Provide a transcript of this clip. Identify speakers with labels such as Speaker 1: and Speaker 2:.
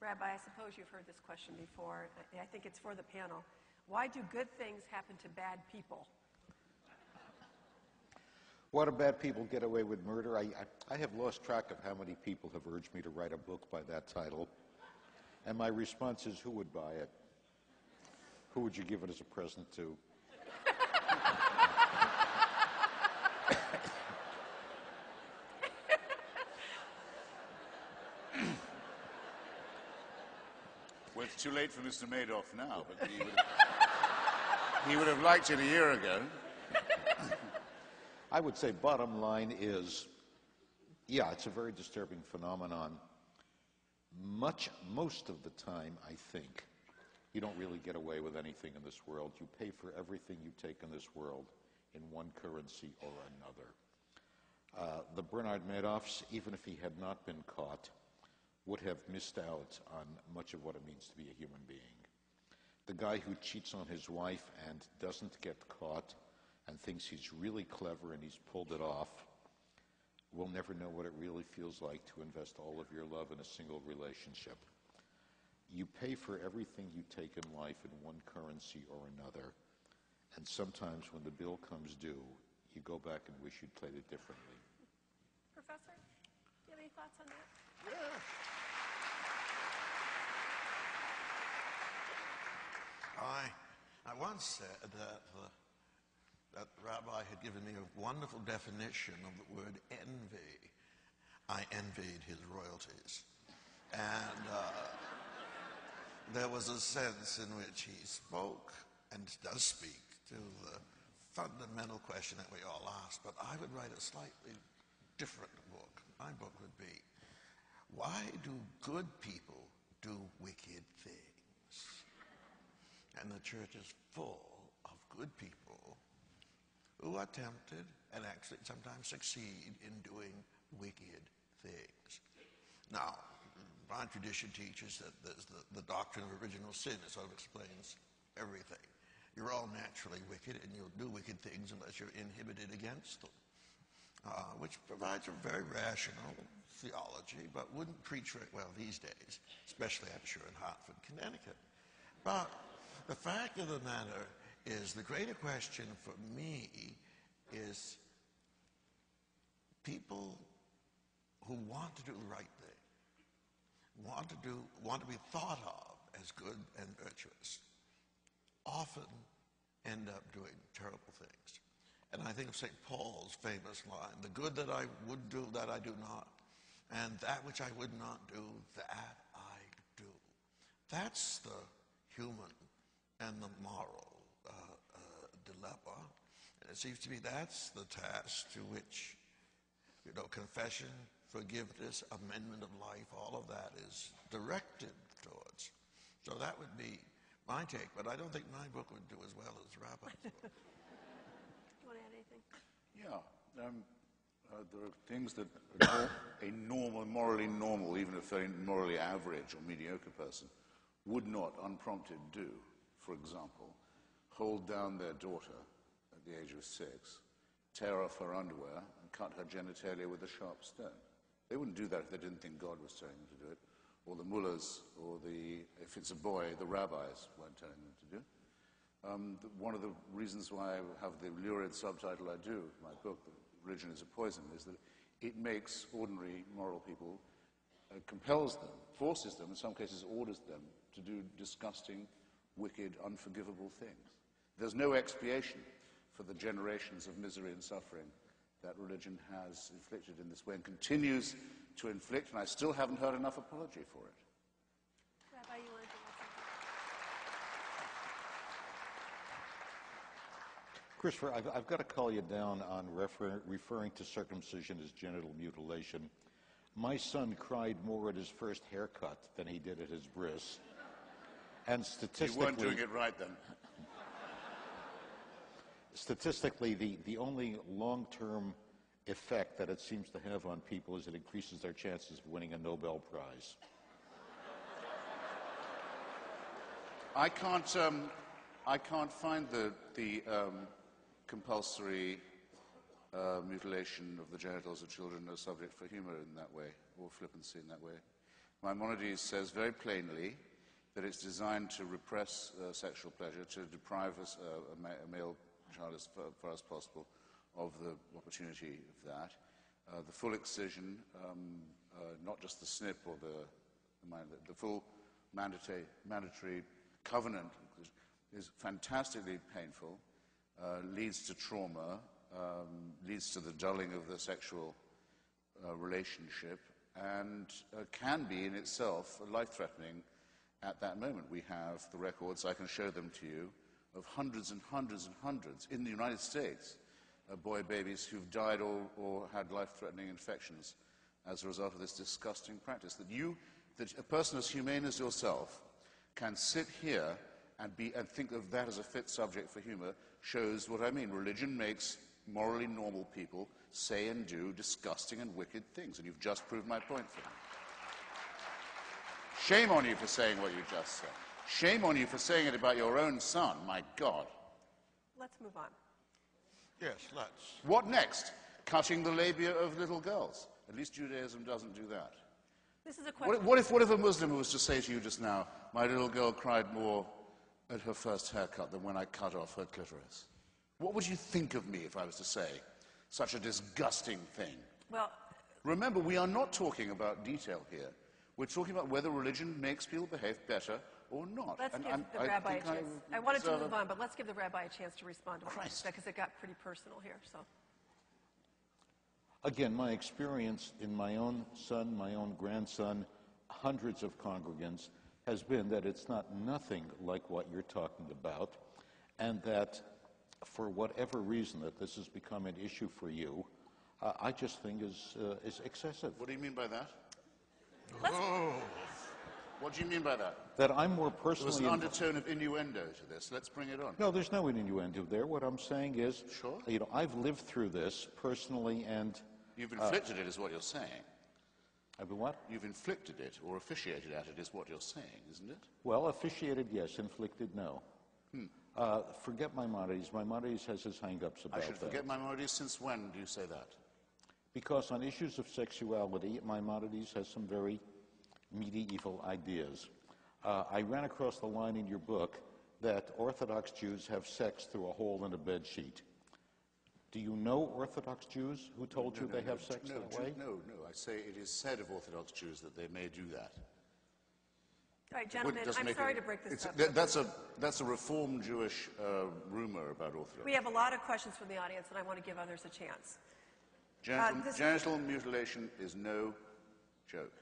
Speaker 1: Rabbi, I suppose you've heard this question before. I think it's for the panel. Why do good things happen to bad people?
Speaker 2: Why do bad people get away with murder? I have lost track of how many people have urged me to write a book by that title. And my response is, who would buy it? Who would you give it as a present to?
Speaker 3: Well, it's too late for Mr. Madoff now, but he would have liked it a year ago.
Speaker 2: I would say bottom line is, yeah, it's a very disturbing phenomenon. Most of the time, I think, you don't really get away with anything in this world. You pay for everything you take in this world in one currency or another. The Bernard Madoffs, even if he had not been caught, would have missed out on much of what it means to be a human being. The guy who cheats on his wife and doesn't get caught and thinks he's really clever and he's pulled it off will never know what it really feels like to invest all of your love in a single relationship. You pay for everything you take in life in one currency or another, and sometimes when the bill comes due, you go back and wish you'd played it differently.
Speaker 1: Professor, do you have any thoughts on that?
Speaker 4: Yeah. I once said that the rabbi had given me a wonderful definition of the word envy. I envied his royalties. And there was a sense in which he spoke, and does speak, to the fundamental question that we all ask. But I would write a slightly different book. My book would be, why do good people do wicked things? And the church is full of good people who are tempted and actually sometimes succeed in doing wicked things. Now, my tradition teaches that there's the doctrine of original sin. It sort of explains everything. You're all naturally wicked, and you'll do wicked things unless you're inhibited against them, which provides a very rational theology, but wouldn't preach very well these days, especially, I'm sure, in Hartford, Connecticut. But the fact of the matter is, the greater question for me is people who want to do the right thing, want to be thought of as good and virtuous, often end up doing terrible things. And I think of St. Paul's famous line, the good that I would do, that I do not, and that which I would not do, that I do. That's the human and the moral dilemma. And it seems to me that's the task to which, confession, forgiveness, amendment of life, all of that is directed towards. So that would be my take, but I don't think my book would do as well as Rabbi's book.
Speaker 1: You want to add anything?
Speaker 3: Yeah. There are things that a morally normal, even if they're morally average or mediocre person, would not, unprompted, do. For example, hold down their daughter at the age of 6, tear off her underwear, and cut her genitalia with a sharp stone. They wouldn't do that if they didn't think God was telling them to do it, or the mullahs, or if it's a boy, the rabbis weren't telling them to do it. One of the reasons why I have the lurid subtitle I do, my book, Religion is a Poison, is that it makes ordinary moral people, compels them, forces them, in some cases orders them, to do disgusting, wicked, unforgivable things. There's no expiation for the generations of misery and suffering that religion has inflicted in this way and continues to inflict, and I still haven't heard enough apology for it.
Speaker 1: Rabbi, you want to add something?
Speaker 2: Christopher, I've got to call you down on referring to circumcision as genital mutilation. My son cried more at his first haircut than he did at his bris. And statistically...
Speaker 3: You weren't doing it right then.
Speaker 2: Statistically, the only long-term effect that it seems to have on people is it increases their chances of winning a Nobel Prize.
Speaker 3: I can't find the compulsory mutilation of the genitals of children a subject for humor in that way, or flippancy in that way. Maimonides says very plainly that it's designed to repress sexual pleasure, to deprive a male child as far as possible of the opportunity of that. The full excision, not just the snip or the full mandatory covenant is fantastically painful, leads to trauma, leads to the dulling of the sexual relationship, and can be in itself life-threatening at that moment. We have the records, I can show them to you, of hundreds and hundreds and hundreds in the United States, boy babies who've died or had life-threatening infections as a result of this disgusting practice. That a person as humane as yourself can sit here and think of that as a fit subject for humor shows what I mean. Religion makes morally normal people say and do disgusting and wicked things, and you've just proved my point for me. Shame on you for saying what you just said. Shame on you for saying it about your own son, my God.
Speaker 1: Let's move on.
Speaker 4: Yes, let's.
Speaker 3: What next? Cutting the labia of little girls. At least Judaism doesn't do that.
Speaker 1: This is a question.
Speaker 3: What if a Muslim was to say to you just now, my little girl cried more at her first haircut than when I cut off her clitoris? What would you think of me if I was to say such a disgusting thing?
Speaker 1: Well,
Speaker 3: remember, we are not talking about detail here. We're talking about whether religion makes people behave better or not.
Speaker 1: let's give the rabbi a chance. I wanted to move on, but let's give the rabbi a chance to respond to what you said, because it got pretty personal here. So,
Speaker 2: Again, my experience in my own son, my own grandson, hundreds of congregants, has been that it's not nothing like what you're talking about, and that for whatever reason that this has become an issue for you, I just think is excessive.
Speaker 3: What do you mean by that?
Speaker 4: Oh,
Speaker 3: What do you mean by that?
Speaker 2: That I'm more
Speaker 3: There was
Speaker 2: personally...
Speaker 3: an undertone of innuendo to this. Let's bring it on.
Speaker 2: No, there's no innuendo there. What I'm saying is,
Speaker 3: Sure.
Speaker 2: I've lived through this personally, and...
Speaker 3: You've inflicted it, is what you're saying.
Speaker 2: I've been what?
Speaker 3: You've inflicted it, or officiated at it, is what you're saying, isn't it?
Speaker 2: Well, officiated, yes. Inflicted, no. Forget Maimonides. Maimonides has his hang-ups about
Speaker 3: I should
Speaker 2: that.
Speaker 3: forget Maimonides. Since when do you say that?
Speaker 2: Because on issues of sexuality, Maimonides has some very medieval ideas. I ran across the line in your book that Orthodox Jews have sex through a hole in a bed sheet. Do you know Orthodox Jews who told you they have sex that way?
Speaker 3: No. I say it is said of Orthodox Jews that they may do that.
Speaker 1: all right, gentlemen, I'm sorry to break this up.
Speaker 3: That's a Reformed Jewish rumor about Orthodox.
Speaker 1: We have a lot of questions from the audience, and I want to give others a chance.
Speaker 3: Genital mutilation is no joke.